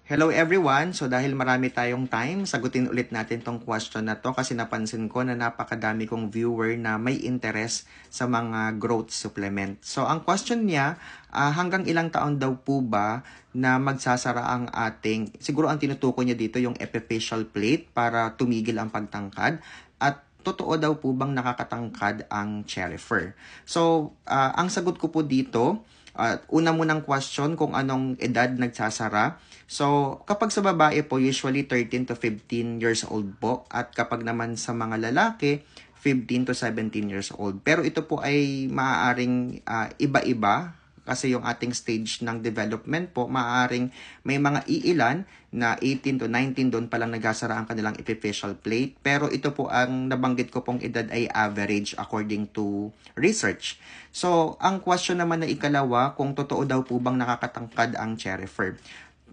Hello everyone! So dahil marami tayong time, sagutin ulit natin tong question na to kasi napansin ko na napakadami kong viewer na may interest sa mga growth supplement. So ang question niya, hanggang ilang taon daw po ba na magsasara ang ating, siguro ang tinutukoy niya dito yung epiphyseal plate para tumigil ang pagtangkad, at totoo daw po bang nakakatangkad ang cherry fur? So ang sagot ko po dito, una munang question kung anong edad nagsasara. So, kapag sa babae po, usually 13 to 15 years old po. At kapag naman sa mga lalaki, 15 to 17 years old. Pero ito po ay maaaring iba-iba kasi yung ating stage ng development po, maaaring may mga iilan na 18 to 19 doon palang nagsasara ang kanilang epiphyseal plate. Pero ito po ang nabanggit ko pong edad ay average according to research. So, ang question naman na ikalawa, kung totoo daw po bang nakakatangkad ang cherry fur.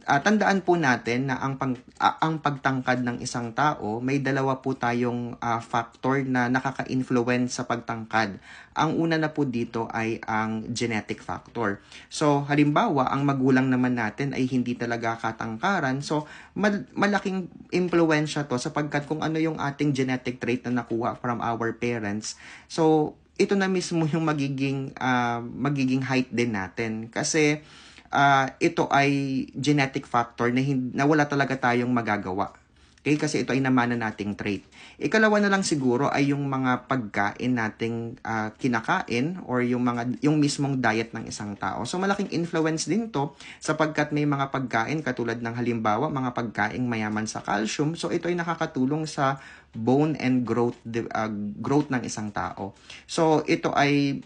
Tandaan po natin na ang pagtangkad ng isang tao, may dalawa po tayong factor na nakaka-influence sa pagtangkad. Ang una na po dito ay ang genetic factor. So, halimbawa, ang magulang naman natin ay hindi talaga katangkaran. So, malaking impluensya to sapagkat kung ano yung ating genetic trait na nakuha from our parents. So, ito na mismo yung magiging height din natin. Kasi, ito ay genetic factor na wala talaga tayong magagawa. Okay? Kasi ito ay namana nating trait. Ikalawa na lang siguro ay yung mga pagkain nating kinakain or yung mismong diet ng isang tao. So malaking influence din to sapagkat may mga pagkain katulad ng halimbawa mga pagkaing mayaman sa calcium. So ito ay nakakatulong sa bone and growth ng isang tao. So ito ay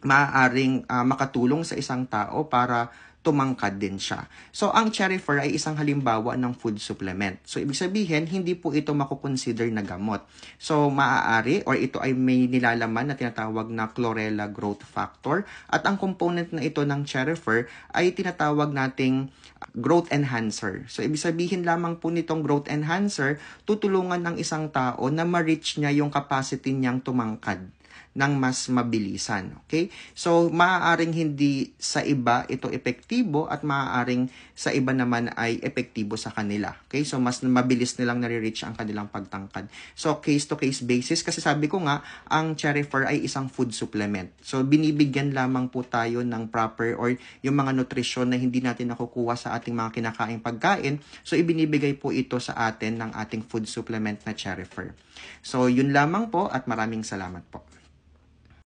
maaaring makatulong sa isang tao para tumangkad din siya. So, ang cherry fur ay isang halimbawa ng food supplement. So, ibig sabihin, hindi po ito makukonsider na gamot. So, maaari or ito ay may nilalaman na tinatawag na chlorella growth factor. At ang component na ito ng cherry fur ay tinatawag nating growth enhancer. So, ibig sabihin lamang po nitong growth enhancer, tutulungan ng isang tao na ma-reach niya yung capacity niyang tumangkad ng mas mabilisan. Okay? So, maaaring hindi sa iba ito epektibo at maaaring sa iba naman ay epektibo sa kanila. Okay? So, mas mabilis nilang nare-reach ang kanilang pagtangkad. So, case-to-case basis, kasi sabi ko nga, ang cherry fur ay isang food supplement. So, binibigyan lamang po tayo ng proper or yung mga nutrisyon na hindi natin nakukuha sa ating mga kinakaing pagkain. So, ibinibigay po ito sa atin ng ating food supplement na cherry fur. So, yun lamang po at maraming salamat po.